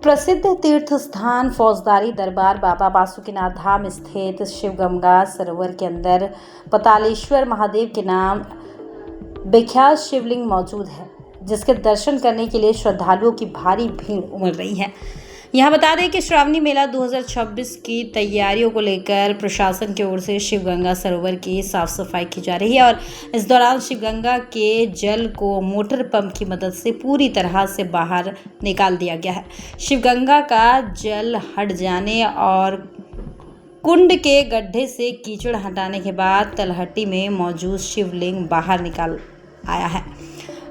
प्रसिद्ध तीर्थ स्थान फौजदारी दरबार बाबा बासुकीनाथ धाम स्थित शिवगंगा सरोवर के अंदर पतालेश्वर महादेव के नाम विख्यात शिवलिंग मौजूद है, जिसके दर्शन करने के लिए श्रद्धालुओं की भारी भीड़ उमड़ रही है। यहाँ बता दें कि श्रावणी मेला 2026 की तैयारियों को लेकर प्रशासन की ओर से शिवगंगा सरोवर की साफ सफाई की जा रही है और इस दौरान शिवगंगा के जल को मोटर पंप की मदद से पूरी तरह से बाहर निकाल दिया गया है। शिवगंगा का जल हट जाने और कुंड के गड्ढे से कीचड़ हटाने के बाद तलहटी में मौजूद शिवलिंग बाहर निकल आया है।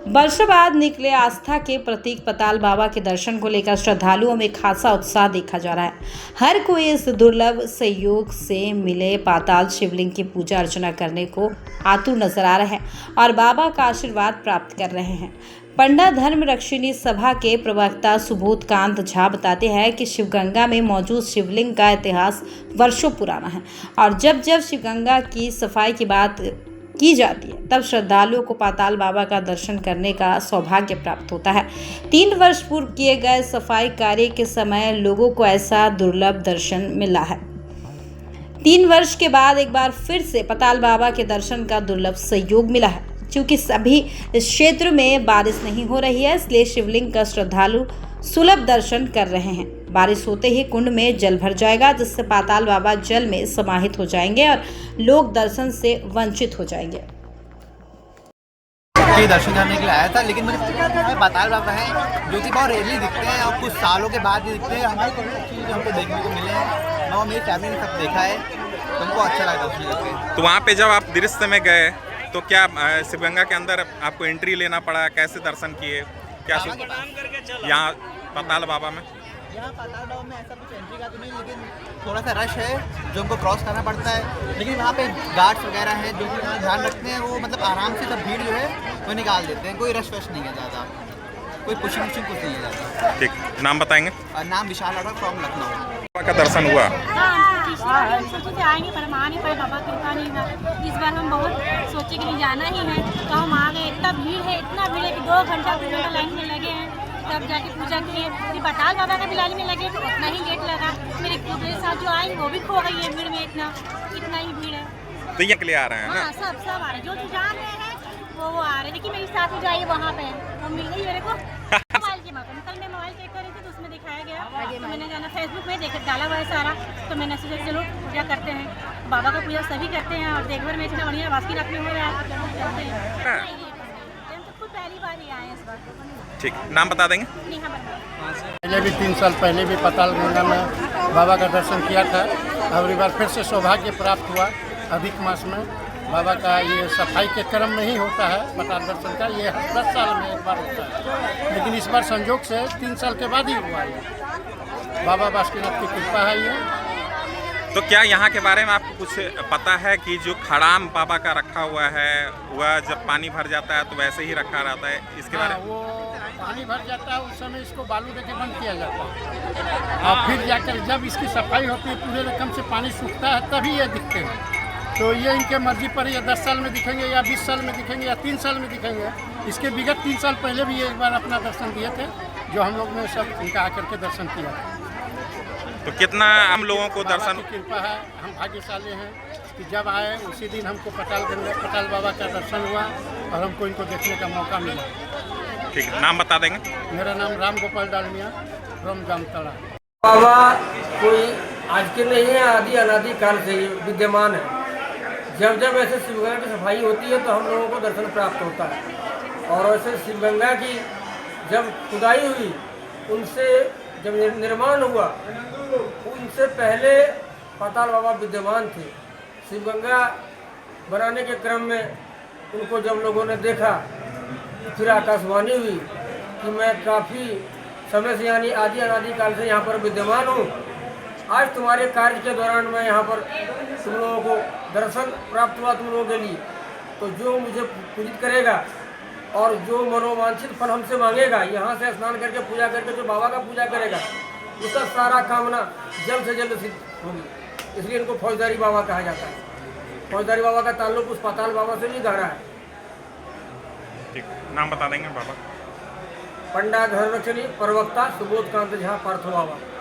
वर्षों बाद निकले आस्था के प्रतीक पताल बाबा के दर्शन को लेकर श्रद्धालुओं में खासा उत्साह देखा जा रहा है। हर कोई इस दुर्लभ संयोग से मिले पाताल शिवलिंग की पूजा अर्चना करने को आतुर नजर आ रहे हैं और बाबा का आशीर्वाद प्राप्त कर रहे हैं। पंडा धर्म रक्षिणी सभा के प्रवक्ता सुबोध कांत झा बताते हैं कि शिवगंगा में मौजूद शिवलिंग का इतिहास वर्षों पुराना है और जब शिवगंगा की सफाई की बात की जाती है तब श्रद्धालुओं को पाताल बाबा का दर्शन करने का सौभाग्य प्राप्त होता है। 3 वर्ष पूर्व किए गए सफाई कार्य के समय लोगों को ऐसा दुर्लभ दर्शन मिला है। 3 वर्ष के बाद एक बार फिर से पाताल बाबा के दर्शन का दुर्लभ सहयोग मिला है। क्योंकि सभी इस क्षेत्र में बारिश नहीं हो रही है, इसलिए शिवलिंग का श्रद्धालु सुलभ दर्शन कर रहे हैं। बारिश होते ही कुंड में जल भर जाएगा, जिससे पाताल बाबा जल में समाहित हो जाएंगे और लोग दर्शन से वंचित हो जाएंगे। दर्शन करने के लिए आया था, लेकिन मैंने पाताल बाबा हैं जो कि बहुत रेयरली दिखते हैं और कुछ सालों के बाद भी दिखते हैं। हमारी चीज़ हमको देखने को मिले हैं और मेरी फैमिली ने सब देखा है, तो हमको अच्छा लगा दर्शन करके। तो वहाँ पे जब आप दृश्य में गए तो क्या शिवगंगा के अंदर आपको एंट्री लेना पड़ा? कैसे दर्शन किए? क्या यहाँ पाताल बाबा में? यहाँ पाताल बाबा में ऐसा कुछ एंट्री का तो नहीं, लेकिन थोड़ा सा रश है जो हमको क्रॉस करना पड़ता है। लेकिन वहाँ पे गार्ड्स वगैरह हैं जो कि यहाँ ध्यान रखते हैं, वो मतलब आराम से सब भीड़ जो है वो निकाल देते हैं। कोई रश वश नहीं है ज़्यादा, कोई पुशिंग कुछ नहीं है ज़्यादा। ठीक, नाम बताएंगे? नाम विशाल राठौर फ्रॉम लखनऊ। का दर्शन हुआ? सोचे आएंगे पर हम आ नहीं पाए, बाबा कृपा नहीं हुआ। इस बार हम बहुत सोचे कि नहीं जाना ही है, तो हम आ गए। इतना भीड़ है कि 2 घंटा लाइन में लगे हैं, तब जाके पूजा किए। फिर पाताल बाबा का भी लाइन में लगे तो उतना ही लेट लगा। मेरे साथ जो आए वो भी खो गई है भीड़ में, इतना ही भीड़ है। तो ये के लिए आ रहे हैं ना? हाँ, सब आ रहे हैं, जो जा रहे हैं वो आ रहे हैं। लेकिन मेरी साथ जाइए वहाँ पे वो मिल गई मेरे को मोबाइल के मौके। कल मैं मोबाइल चेक कर रही थी तो उसमें दिखाया गया, तो मैंने जाना फेसबुक में देख डाला हुआ है सारा, तो मैंने सोचा चलो पूजा करते हैं। बाबा का पूजा सभी करते हैं और देखभर में इतना बढ़िया बास्की रखने हो रहा है। खुद पहली बार ही आए इस बार। ठीक, नाम बता देंगे? पहले भी 3 साल पहले भी पाताल गंगा में बाबा का दर्शन किया था और एक बार फिर से सौभाग्य प्राप्त हुआ। अधिक मास में बाबा का ये सफाई के क्रम में ही होता है पाताल दर्शन का, ये 10 साल में एक बार होता है, लेकिन इस बार संयोग से 3 साल के बाद ही हुआ है। बाबा बासुकीनाथ की कृपा है ये। तो क्या यहाँ के बारे में आपको कुछ पता है कि जो खड़ाम बाबा का रखा हुआ है वह जब पानी भर जाता है तो वैसे ही रखा रहता है? इसके बारे में वो पानी भर जाता है उस समय इसको बालू देके बंद किया जाता है और फिर जाकर जब इसकी सफाई होती है पूरे रकम से पानी सूखता है तभी ये दिखते हैं। तो ये इनके मर्जी पर या 10 साल में दिखेंगे या 20 साल में दिखेंगे या 3 साल में दिखेंगे। इसके विगत 3 साल पहले भी ये एक बार अपना दर्शन दिए थे, जो हम लोग ने सब इनका आकर के दर्शन किया। तो कितना हम लोगों को दर्शन कृपा है, हम भाग्यशाली हैं कि जब आए उसी दिन हमको पाताल बाबा का दर्शन हुआ और हमको इनको देखने का मौका मिला। ठीक, नाम बता देंगे? मेरा नाम राम गोपाल डालमिया फ्रॉम जामताड़ा। बाबा कोई आज के नहीं है, आदि अनादि काल से ही विद्यमान है। जब ऐसे शिवगंगा की सफाई होती है तो हम लोगों को दर्शन प्राप्त होता है। और ऐसे शिवगंगा की जब खुदाई हुई, उनसे जब निर्माण हुआ, उनसे पहले पाताल बाबा विद्यमान थे। शिवगंगा बनाने के क्रम में उनको जब लोगों ने देखा, फिर आकाशवाणी हुई कि मैं काफ़ी समय से यानी आदि अनादि काल से यहाँ पर विद्यमान हूँ। आज तुम्हारे कार्य के दौरान मैं यहाँ पर तुम लोगों को दर्शन प्राप्त हुआ तुम लोगों के लिए। तो जो मुझे पूजित करेगा और जो मनोवांछित फल हमसे मांगेगा, यहाँ से स्नान करके पूजा करके जो बाबा का पूजा करेगा, उसका सारा कामना जल्द से जल्द सिद्ध होगी। इसलिए इनको फौजदारी बाबा कहा जाता है। फौजदारी बाबा का ताल्लुक उस पाताल बाबा से नहीं गहरा है। ठीक, नाम बता देंगे बाबा? पंडा धर्मचरी प्रवक्ता सुबोध कांत झा पार्थो बाबा।